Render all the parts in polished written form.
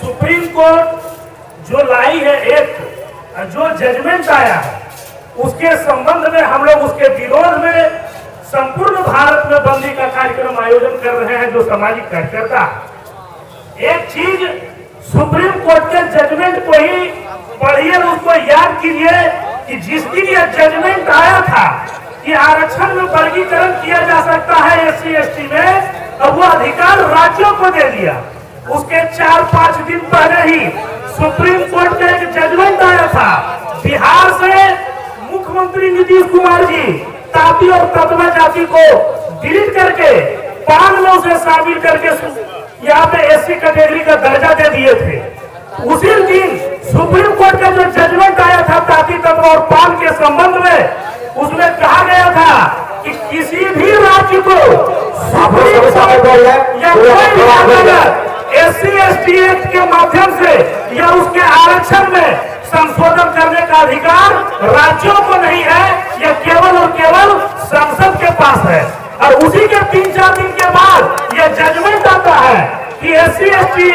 Supreme court जो लाई है, एक जो जजमेंट आया है, उसके संबंध में हम लोग उसके विरोध में संपूर्ण भारत में बंदी का कार्यक्रम आयोजन कर रहे हैं। जो सामाजिक कार्यकर्ता, एक चीज सुप्रीम कोर्ट के जजमेंट को ही पढ़िए, उसको याद कीजिए कि जिस दिन यह जजमेंट आया था कि आरक्षण में वर्गीकरण किया जा सकता है SC ST में, और वो अधिकार राज्यों को दे दिया। उसके 4-5 दिन पहले ही सुप्रीम कोर्ट का एक जजमेंट आया था। बिहार से मुख्यमंत्री नीतीश कुमार जी तापी और ततवा जाति को डिलीट करके पान में उसे शामिल करके यहाँ पे SC कैटेगरी का दर्जा दे दिए थे। उसी दिन सुप्रीम कोर्ट का जो जजमेंट आया था तापी तत्व और पान के संबंध में, उसमें कहा गया था कि किसी भी राज्य को सुप्रीम कोर्ट या कोई SC ST एक्ट के माध्यम से या उसके आरक्षण में संशोधन करने का अधिकार राज्यों को नहीं है, यह केवल और केवल संसद के पास है। और उसी के 3-4 दिन के बाद यह जजमेंट आता है कि SC ST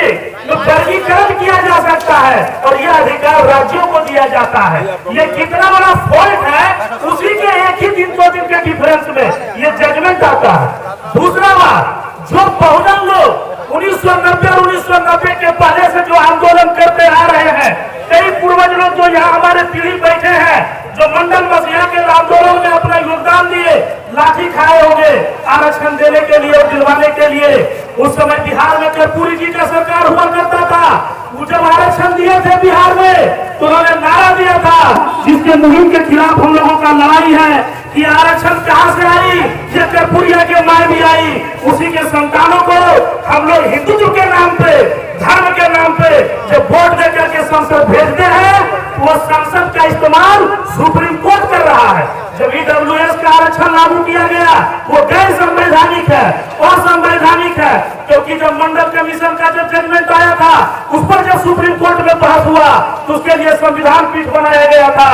में वर्गीकरण किया जा सकता है और यह अधिकार राज्यों को दिया जाता है। ये कितना बड़ा फॉल्ट है, उसी के एक ही दिन 2 दिन के डिफरेंस में यह जजमेंट आता है। दूसरा बात, जो बहुजन लोग 1990 और 1990 के पहले से जो आंदोलन करते आ रहे हैं, कई पूर्वज लोग जो यहाँ हमारे पीढ़ी बैठे हैं, जो मंडल मसीहा के आंदोलन में अपना योगदान दिए, लाठी खाए होंगे आरक्षण देने के लिए और दिलवाने के लिए। उस समय बिहार में कर्पूरी जी का सरकार हुआ करता था। वो जब आरक्षण दिए थे बिहार में, तो उन्होंने नारा दिया था, जिसके मुहिम के खिलाफ हम लोगों का लड़ाई है कि आरक्षण कहां से आई, ये कर्पूरिया के माय भी आई। उसी के संतानों को हम लोग हिंदुत्व के नाम पे, धर्म के नाम पे जब वोट देकर के संसद भेजते हैं, वो संसद का इस्तेमाल सुप्रीम कोर्ट कर रहा है। जब EWS का आरक्षण लागू किया गया, वो गैर संवैधानिक है, असंवैधानिक है, क्योंकि जब मंडल कमीशन का जब जजमेंट आया था, उस पर जब सुप्रीम कोर्ट में बहस हुआ, तो उसके लिए संविधान पीठ बनाया गया था।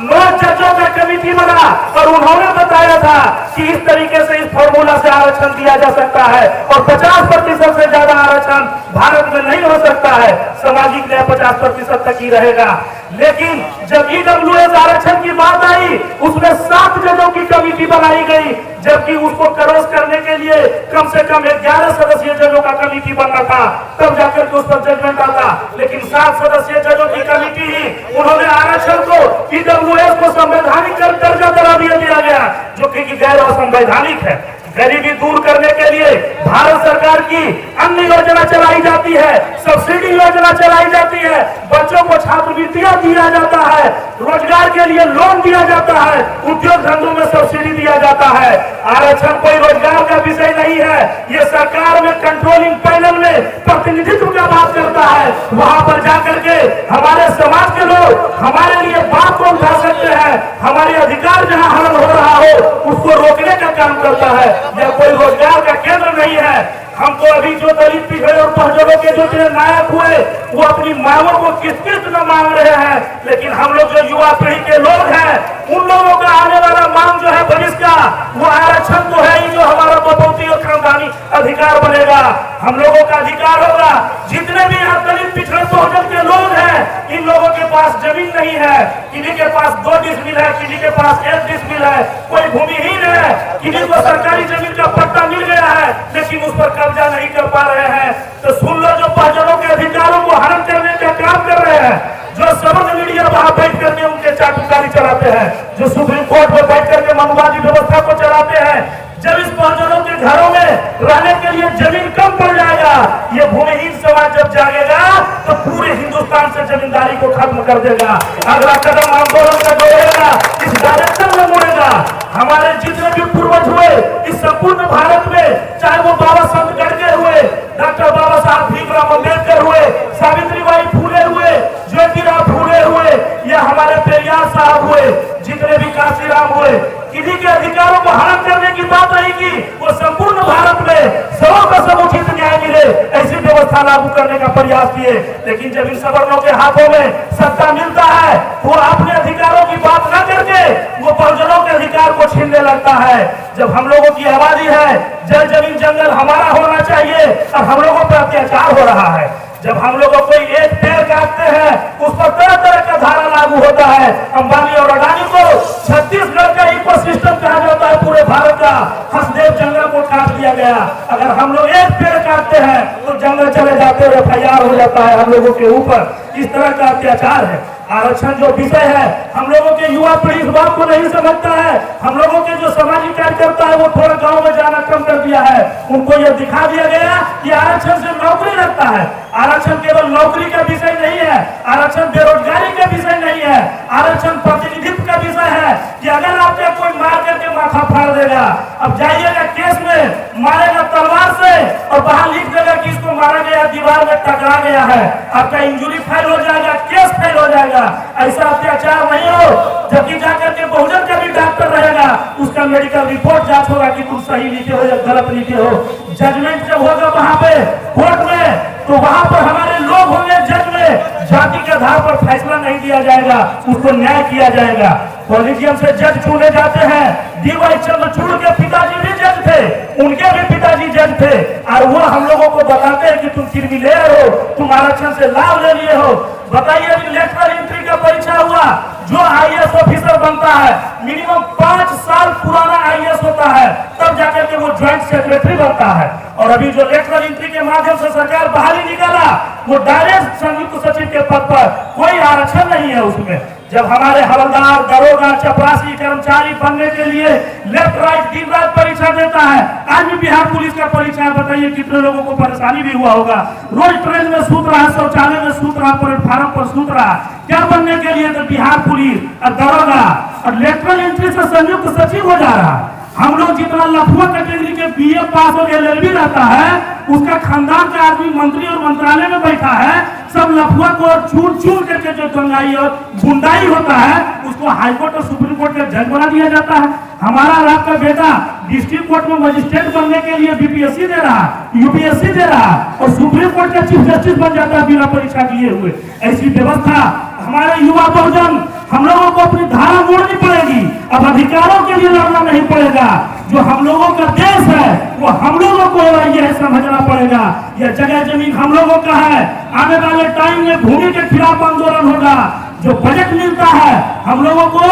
9 जजों का कमेटी बना और उन्होंने बताया था कि इस तरीके से, इस फॉर्मूला से आरक्षण दिया जा सकता है और 50% से ज्यादा आरक्षण भारत में नहीं हो सकता है। सामाजिक न्याय 50% तक ही रहेगा। लेकिन जब EWS आरक्षण की बात आई, उसमें 7 जजों की कमेटी बनाई गई, जबकि उसको क्रॉस करने के लिए कम से कम 11 सदस्यीय जजों का कमेटी बनना था, तब जाकर के उस पर जजमेंट आता। लेकिन 7 सदस्यीय जजों की कमेटी ही, उन्होंने आरक्षण को, EWS को संवैधानिक दर्जा दिया गया, जो कि गैर असंवैधानिक है। गरीबी दूर करने के लिए भारत सरकार की अन्य योजना चलाई जाती है, सब्सिडी योजना चलाई जाती है, बच्चों को छात्रवृत्तियां दिया जाता है, रोजगार के लिए लोन दिया जाता है, उद्योग धंधों में सब्सिडी दिया जाता है। आरक्षण कोई रोजगार का विषय नहीं है। ये सरकार में कंट्रोलिंग पैनल में प्रतिनिधित्व का बात करता है। वहां पर जाकर के हमारे समाज के लोग हमारे लिए बात को उठा सकते हैं। हमारे अधिकार जहां हनन हो रहा हो, उसको रोकने का काम करता है। यह कोई रोजगार का केंद्र नहीं है। हमको अभी जो दलित पिछड़े और बहुजनों के जो नायक हुए, वो अपनी मांगों को किस न मांग रहे हैं, लेकिन हम लोग जो युवा पीढ़ी के लोग हैं, उन लोगों का आने वाला मांग जो है भविष्य का, वो आरक्षण तो है ही, जो हमारा बपौती और खानदानी अधिकार बनेगा, हम लोगों का अधिकार होगा। जितने भी यहाँ दलित पिछड़े बहुजन के लोग हैं, इन लोगों के पास जमीन नहीं है, किसी के पास 2 डिसमिल है, किसी के पास 1 डिसमिल है, कोई भूमिहीन है, किसी को सरकारी जमीन का पट्टा मिल गया है, लेकिन उस पर कब्जा नहीं कर पा रहे हैं। तो सुन लो, जो बहुजनों के अधिकारों को हनन करने का काम कर रहे हैं, जो सबक मीडिया वहां बैठ करके उनके चाटुकारी चलाते हैं, जो सुप्रीम कोर्ट में बैठ करके मनुवादी व्यवस्था को चलाते हैं, जब इस बहुजनों के घरों में रहने के लिए जमीन कम पड़ जाएगा, ये भूमिहीन समाज जब जागेगा, तो पूरे हिंदुस्तान से जमींदारी को खत्म कर देगा। अगला कदम आंदोलन का जो रहेगा, इस डायरेक्शन में मुड़ेगा। हमारे जितने भी पूर्वज हुए इस संपूर्ण भारत में, चाहे वो बाबा साहब गडकर हुए, डॉक्टर बाबा साहब भीमराव अम्बेडकर हुए, सावित्रीबाई फूले हुए, ज्योतिराव फूले हुए, या हमारे पेरियार साहब हुए, जितने भी काशीराम हुए, किसी के अधिकारों को हनन करने की बात नहीं की। वो संपूर्ण भारत में सबों का समुचित न्याय मिले, ऐसी व्यवस्था लागू करने का प्रयास किए। लेकिन जब इन सवर्णों के हाथों में सत्ता मिलता है, वो अपने अधिकारों की बात न करके वो बहुजनों के अधिकार को छीनने लगता है। जब हम लोगों की आबादी है, जल जमीन जंगल हमारा होना चाहिए, और हम लोगों पर अत्याचार हो रहा है। जब हम लोगों को एक पेड़ काटते हैं उस पर तरह तरह का धारा लागू होता है। अंबानी और अडानी को छत्तीसगढ़ का इकोसिस्टम कहा जाता है, पूरे भारत का हंसदेव जंगल को काट दिया गया। अगर हम लोग एक पेड़ काटते हैं तो जंगल चले जाते हैं, FIR हो जाता है हम लोगों के ऊपर। इस तरह का अत्याचार है। आरक्षण जो विषय है, हम लोगों के युवा पीढ़ी इस बात को नहीं समझता है। हम लोगों के जो सामाजिक कार्यकर्ता है वो थोड़ा गांव में जाना कम कर दिया है। उनको यह दिखा दिया गया कि आरक्षण से नौकरी लगता है। आरक्षण केवल नौकरी का विषय नहीं है, आरक्षण बेरोजगारी का विषय नहीं है, आरक्षण प्रतिनिधित्व का विषय है कि अगर आपका कोई मार करके माथा फाड़ देगा, अब जाइएगा केस में मारेगा तलवार से और बाहर लिख देगा कि इसको मारा गया, दीवार में टकरा गया है, आपका इंजुरी फाइल हो जाएगा, केस फाइल हो जाएगा। ऐसा अत्याचार नहीं हो। जबकि जाकर के बहुजन का भी डॉक्टर रहेगा, उसका मेडिकल रिपोर्ट जांच होगा कि तुम सही लिखे हो या गलत लिखे हो। जजमेंट जब होगा वहां पे कोर्ट में, तो वहां पर हमारे लोग होंगे जज में, जाति के आधार पर फैसला नहीं दिया जाएगा, उसको न्याय किया जाएगा। कॉलेजियम से जज चुने जाते हैं। DY चंद्रचूड़ के पिताजी भी जज थे, उनके भी पिताजी जज थे, और वो हम लोगों को बताते हैं कि तुम क्रिमिनल हो, तुम आरक्षण से लाभ ले लिए हो। बताइए, लेटरल एंट्री का परीक्षा हुआ, जो IAS ऑफिसर बनता है मिनिमम 5 साल पुराना IAS होता है, तब जाकर के वो ज्वाइंट सेक्रेटरी बनता है। और अभी जो लेटरल एंट्री के माध्यम से सरकार बहाली निकाला, वो डायरेक्ट संयुक्त सचिव के पद पर, कोई आरक्षण नहीं है उसमें। जब हमारे हवलदार, दरोगा, चपरासी कर्मचारी बनने के लिए लेफ्ट राइट दिन रात परीक्षा देता है। आज भी बिहार पुलिस का परीक्षा, बताइए कितने लोगों को परेशानी भी हुआ होगा। रोज ट्रेन में सूत रहा, शौचालय में सूत रहा, प्लेटफार्म पर सूत रहा, क्या बनने के लिए? तो बिहार पुलिस और दरोगा, और लेटरल एंट्री से संयुक्त सचिव हो जा रहा। हम लोग जितना लफुआ कैटेगरी के BA पास और LLB रहता है, उसका खानदान का आदमी मंत्री और मंत्रालय में बैठा है, सब लफुआ को चूर चूर करके जो दंगाई और गुंडाई होता है, उसको हाईकोर्ट और सुप्रीम कोर्ट का जज बना दिया जाता है। हमारा आपका बेटा डिस्ट्रिक्ट कोर्ट में मजिस्ट्रेट बनने के लिए BPSC दे रहा, UPSC दे रहा, और सुप्रीम कोर्ट का चीफ जस्टिस बन जाता है बिना परीक्षा दिए हुए। ऐसी व्यवस्था हमारे युवा बहुजन, हम लोगों को अपनी धारा मोड़नी पड़ेगी। अब अधिकारों के लिए लड़ना नहीं पड़ेगा। जो हम लोगों का देश है वो हम लोगों को यह समझना पड़ेगा। यह जगह जमीन हम लोगों का है। आने वाले टाइम में भूमि के खिलाफ आंदोलन होगा। जो बजट मिलता है हम लोगों को,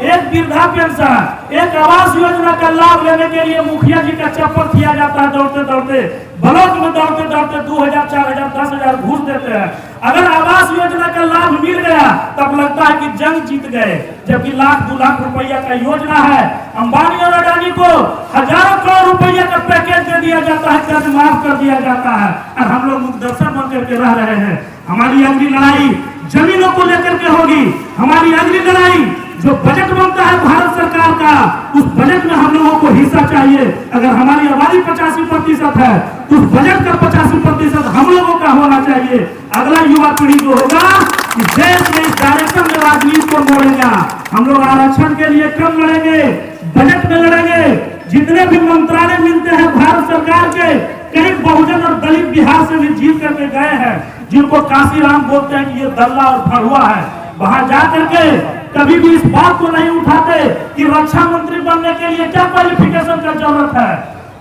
एक वृद्धा पेंशन, एक आवास योजना का लाभ लेने के लिए मुखिया जी का चप्पल किया जाता है, दौड़ते दौड़ते ब्लॉक में, दौड़ते दौड़ते 2000, 4000, 10,000 घूस देते हैं। अगर आवास योजना का लाभ मिल गया तब लगता है कि जंग जीत गए, जबकि लाख 2 लाख रुपया का योजना है। अंबानी और अडानी को हजारों करोड़ रुपया का पैकेज दे दिया जाता है, कर्ज माफ कर दिया जाता है, और हम लोग मुकदर्शन बन करके रह रहे हैं। हमारी अगली लड़ाई जमीनों को लेकर के होगी। हमारी अगली लड़ाई, जो बजट बनता है भारत सरकार का, उस बजट में हम लोगों को हिस्सा चाहिए। अगर हमारी आबादी 85% है तो उस बजट का 85% हम लोगों का होना चाहिए। अगला युवा पीढ़ी जो होगा इस देश में इस डायरेक्शन में राजनीति को मोड़ेगा। हम लोग आरक्षण के लिए कम लड़ेंगे, बजट में लड़ेंगे। जितने भी मंत्रालय मिलते हैं भारत सरकार के, कई बहुजन और दलित बिहार से भी जीत करके गए हैं, जिनको काशीराम बोलते हैं कि ये दल्ला और फड़ुआ है। वहां जा करके कभी भी इस बात को नहीं उठाते कि रक्षा मंत्री बनने के लिए क्या क्वालिफिकेशन का जरूरत है,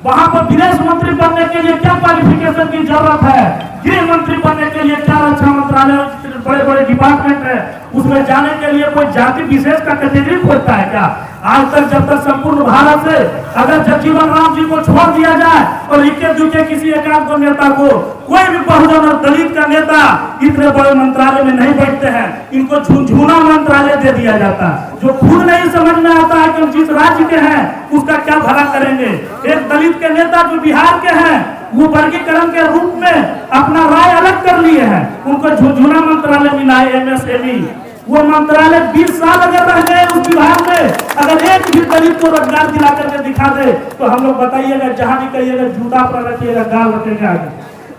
वहां पर विदेश मंत्री बनने के लिए क्या क्वालिफिकेशन की जरूरत है, गृह मंत्री बनने के लिए क्या, रक्षा मंत्रालय बड़े बड़े डिपार्टमेंट है, उसमें जाने के लिए कोई जाति विशेष का कैटेगरी खोलता है क्या? आज तक जब तक संपूर्ण भारत से अगर जगजीवन राम जी को छोड़ दिया जाए और इक्के दुक्के किसी एकांत नेता को, कोई भी बहुजन और दलित का नेता इतने बड़े मंत्रालय में नहीं बैठते हैं। इनको झुनझुना मंत्रालय दे दिया जाता है, जो खुद नहीं समझ में आता है कि हम जिस राज्य के हैं उसका क्या भला करेंगे। एक दलित के नेता जो बिहार के हैं, वो वर्गीकरण के रूप में अपना राय अलग कर लिए हैं, उनको झुनझुना मंत्रालय मिला है, MSME। वो मंत्रालय 20 साल अगर रह गए उस विभाग में, अगर एक भी दलित को रोजगार दिला करके दिखा दे तो हम लोग बताइएगा, जहां भी कहिएगा जूता पर रखिएगा, गाल रखेगा।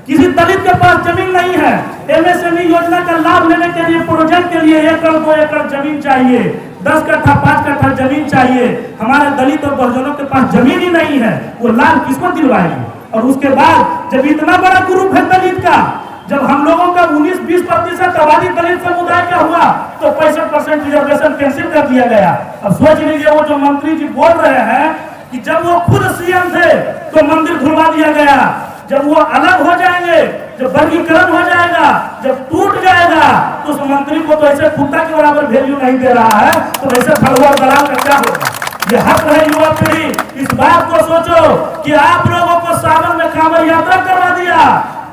किसी दलित के पास जमीन नहीं है, MSME योजना का लाभ लेने के लिए, प्रोजेक्ट के लिए 1 एकड़ 2 एकड़ जमीन चाहिए, 10 कट्ठा 5 कट्ठा जमीन चाहिए। हमारे दलित और बहुजनों के पास जमीन ही नहीं है, वो लाभ किसको दिलवाएंगे? और उसके बाद जब इतना बड़ा ग्रुप है दलित का, जब हम लोगों का 19-20% आबादी दलित समुदाय का हुआ तो 65% रिजर्वेशन कैंसिल कर दिया गया। अब सोच लीजिए, वो जो मंत्री जी बोल रहे हैं कि जब वो खुद CM थे तो मंदिर खुलवा दिया गया, जब वो अलग हो जाएंगे जब वर्गीकरण हो जाएगा, जब टूट जाएगा, तो उस मंत्री को तो ऐसे कुत्ता के बराबर वैल्यू नहीं दे रहा है, तो ऐसे फलुआ दलाल का क्या होगा? ये हक है युवा पीढ़ी, इस बात को सोचो कि आप लोगों को सावन में कांवड़ यात्रा करवा दिया,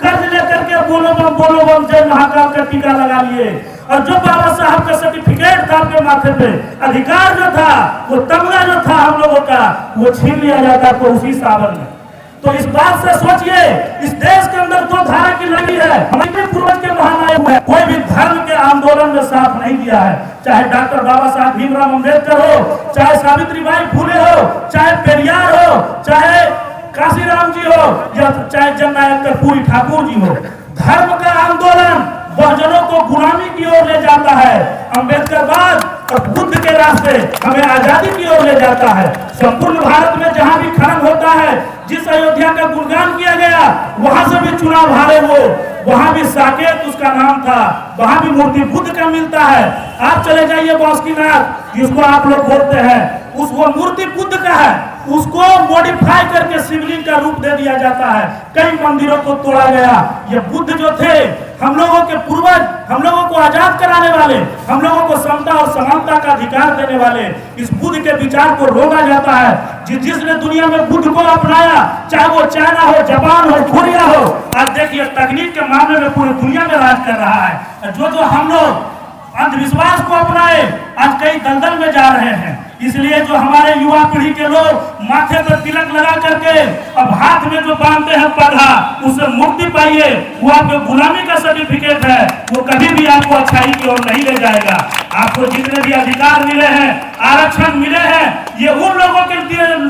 कर्ज लेकर के बोलो बम जय महाकाल का टीका लगा लिए, और जो बाबा साहब का सर्टिफिकेट था आपके माथे पे, अधिकार जो था, वो तमगा जो था हम लोगों का, वो छीन लिया जाता तो उसी सावन में। तो इस बात से सोचिए, इस देश के अंदर दो धारा की लड़ी है, हमारे पूर्वज के महानायक है, कोई भी धर्म के आंदोलन में साथ नहीं दिया है, चाहे डॉक्टर बाबा साहब भीमराव अम्बेडकर हो, चाहे सावित्रीबाई फुले हो, चाहे पेरियार हो, चाहे काशीराम जी हो, या चाहे जननायक कर्पूरी ठाकुर जी हो। धर्म का आंदोलन बहुजनों को गुलामी की ओर ले जाता है, अम्बेडकरवाद और बुद्ध के रास्ते हमें आजादी की ओर ले जाता है। संपूर्ण भारत में जहां भी खनन होता है, जिस अयोध्या का गुणगान किया गया, वहां से भी चुनाव हारे वो, वहां भी साकेत उसका नाम था, वहां भी मूर्ति बुद्ध का मिलता है। आप चले जाइए बासुकीनाथ, जिसको आप लोग बोलते हैं, उस वो मूर्ति बुद्ध का है, उसको मॉडिफाई करके शिवलिंग का रूप दे दिया जाता है, कई मंदिरों को तोड़ा गया। ये बुद्ध जो थे, हम लोगों के पूर्वज, हम लोगों को आजाद कराने वाले, हम लोगों को समता और समानता का अधिकार देने वाले, इस बुद्ध के विचार को रोका जाता है। जिसने दुनिया में बुद्ध को अपनाया, चाहे वो चाइना हो, जापान हो, कोरिया हो, आज देखिए तकनीक के मामले में पूरी दुनिया में राज कर रहा है। जो हम लोग अंधविश्वास को अपनाए, आज कई दलदल में जा रहे हैं। इसलिए जो हमारे युवा पीढ़ी के लोग माथे पर तिलक लगा करके अब हाथ में जो बांधते हैं पौधा, उससे मुक्ति पाइए, वो आपके गुलामी का सर्टिफिकेट है, वो कभी भी आपको अच्छाई की ओर नहीं ले जाएगा। आपको जितने भी अधिकार मिले हैं, आरक्षण मिले हैं, ये उन लोगों के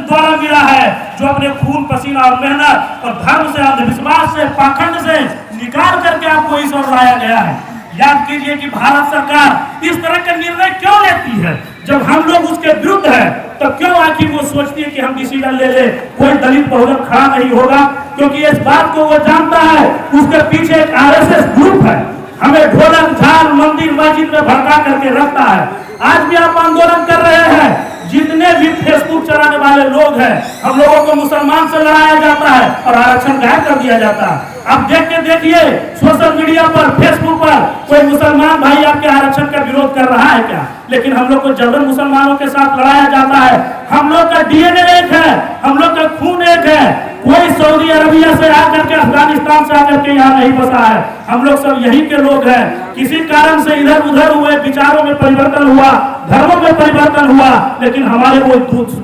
द्वारा मिला है जो अपने खून पसीना और मेहनत और धर्म से, अंधविश्वास से, पाखंड से निकाल करके आपको इस ओर लाया गया है। याद कीजिए कि भारत सरकार इस तरह का निर्णय क्यों लेती है? जब हम लोग उसके विरुद्ध है, तो क्यों आखिर वो सोचती है कि हम डिसीजन ले ले, कोई दलित बहुजन खड़ा नहीं होगा? क्योंकि इस बात को वो जानता है, उसके पीछे एक आरएसएस ग्रुप है, हमें ढोलक झाल मंदिर मस्जिद में भड़का करके रखता है। आज भी आप आंदोलन कर रहे हैं, जितने भी फेसबुक चलाने वाले लोग हैं, हम लोगों को मुसलमान से लड़ाया जाता है और आरक्षण गायब कर दिया जाता है। आप देख के देखिए सोशल मीडिया पर, फेसबुक पर, कोई मुसलमान भाई आपके आरक्षण का विरोध कर रहा है क्या? लेकिन हम लोग को जबरन मुसलमानों के साथ लड़ाया जाता है। हम लोग का डीएनए एक है, हम लोग का खून एक है। कोई सऊदी अरबिया से आकर के, अफगानिस्तान से आकर के यहाँ नहीं बसा है, हम लोग सब यहीं के लोग हैं। किसी कारण से इधर उधर हुए, विचारों में परिवर्तन हुआ, धर्मों में परिवर्तन हुआ, लेकिन हमारे वो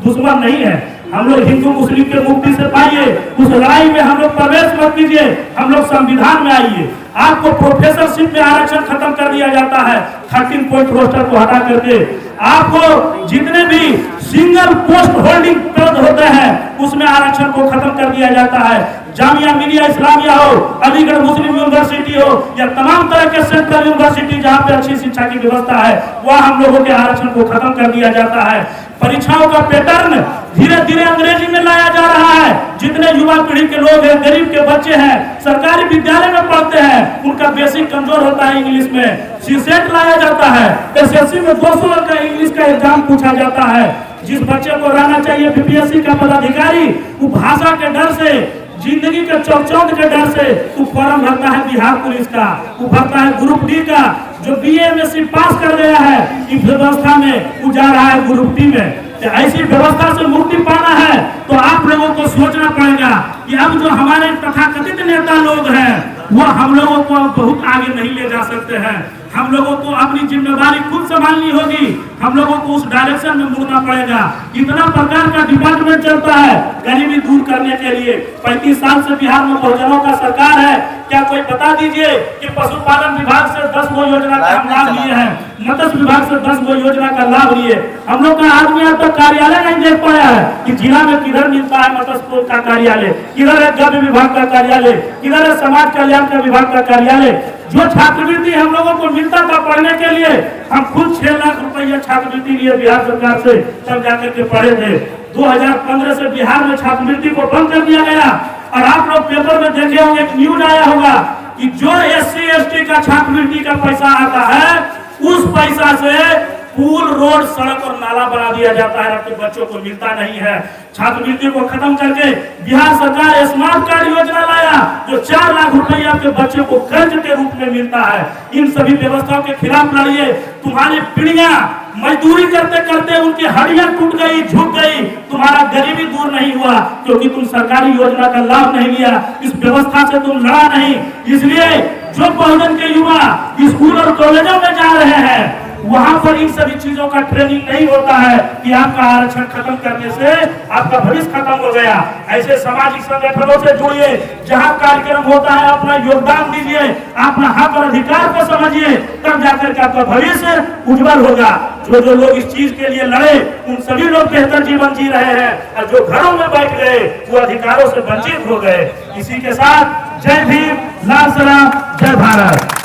दुश्मन नहीं है। हम लोग हिंदू मुस्लिम के मुक्ति से पाइए, उस लड़ाई में हम लोग प्रवेश मत कीजिए, हम लोग संविधान में आइए। आपको प्रोफेसरशिप में आरक्षण खत्म कर दिया जाता है, 13 पॉइंट रोस्टर को हटा करके। आपको जितने भी सिंगल पोस्ट होल्डिंग पद होते हैं, उसमें आरक्षण को खत्म कर दिया जाता है। जामिया मिलिया इस्लामिया हो, अलीगढ़ मुस्लिम यूनिवर्सिटी हो, या तमाम तरह के सेंट्रल यूनिवर्सिटी जहाँ पे अच्छी शिक्षा की व्यवस्था है, वह हम लोगों के आरक्षण को खत्म कर दिया जाता है। परीक्षाओं का पैटर्न धीरे धीरे अंग्रेजी में लाया जा रहा है। जितने युवा पीढ़ी के लोग हैं, गरीब के बच्चे हैं, सरकारी विद्यालय में पढ़ते हैं, उनका बेसिक कमजोर होता है इंग्लिश में, सीसेट लाया जाता है, एसएससी में 200 का इंग्लिश का एग्जाम पूछा जाता है। जिस बच्चे को रहना चाहिए बीपीएससी का पदाधिकारी, वो भाषा के डर से, जिंदगी के चौचौंध के डर से वो फॉर्म भरता है बिहार पुलिस का, वो भरता है ग्रुप डी का। जो बीएमएससी पास कर गया है इस व्यवस्था में, वो जा रहा है ग्रुप डी में। ऐसी व्यवस्था से मुक्ति पाना है तो आप लोगों को सोचना पड़ेगा कि अब जो हमारे तथाकथित नेता लोग हैं, वो हम लोगों को बहुत आगे नहीं ले जा सकते हैं। हम लोगों को अपनी जिम्मेदारी खुद संभालनी होगी, हम लोगों को उस डायरेक्शन में मुड़ना पड़ेगा। इतना प्रकार का डिपार्टमेंट चलता है गरीबी दूर करने के लिए। 35 साल से बिहार में बहुजनों का सरकार है, क्या कोई बता दीजिए कि पशुपालन विभाग से 10 गो योजना का हम लाभ लिए हैं, मत्स्य विभाग से 10 गो योजना का लाभ लिए। हम लोग का आदमी अब तक कार्यालय नहीं देख पाया है कि जिला में किधर मिलता है मत्स्य का कार्यालय, किधर है गव्य विभाग का कार्यालय, किधर है समाज कल्याण का विभाग का कार्यालय। जो छात्रवृत्ति हम लोगों को मिलता था पढ़ने के लिए, हम खुद 6 लाख रुपया छात्रवृत्ति लिए बिहार सरकार से, तब जाकर के पढ़े थे। 2015 से बिहार में छात्रवृत्ति को बंद कर दिया गया। और आप लोग पेपर में देखे होंगे, एक न्यूज आया होगा कि जो SC ST का छात्रवृत्ति का पैसा आता है, उस पैसा से पुल, रोड, सड़क और नाला बना दिया जाता है, आपके बच्चों को मिलता नहीं है। छात्रवृत्ति को खत्म करके बिहार सरकार स्मार्ट कार्ड योजना लाया, जो 4 लाख रुपया आपके बच्चे को कर्ज के रूप में मिलता है। इन सभी व्यवस्थाओं के खिलाफ लड़िए। तुम्हारी पीढ़ियां मजदूरी करते करते उनकी हड्डियां टूट गई, झुक गई, तुम्हारा गरीबी दूर नहीं हुआ क्योंकि तुम सरकारी योजना का लाभ नहीं लिया, इस व्यवस्था से तुम लड़ा नहीं। इसलिए जो बहुजन के युवा स्कूल और कॉलेजों में जा रहे हैं, वहां पर इन सभी चीजों का ट्रेनिंग नहीं होता है कि आपका आरक्षण खत्म करने से आपका भविष्य खत्म हो गया। ऐसे सामाजिक संगठनों से जुड़िए, जहां कार्यक्रम होता है अपना योगदान दीजिए, अपना हक और अधिकार को समझिए, तब जाकर के आपका भविष्य उज्जवल होगा। जो लोग इस चीज के लिए लड़े, उन सभी लोग बेहतर जीवन जी रहे हैं, और जो घरों में बैठ गए वो अधिकारों से वंचित हो गए। इसी के साथ जय भीम, लाल सलाम, जय भारत।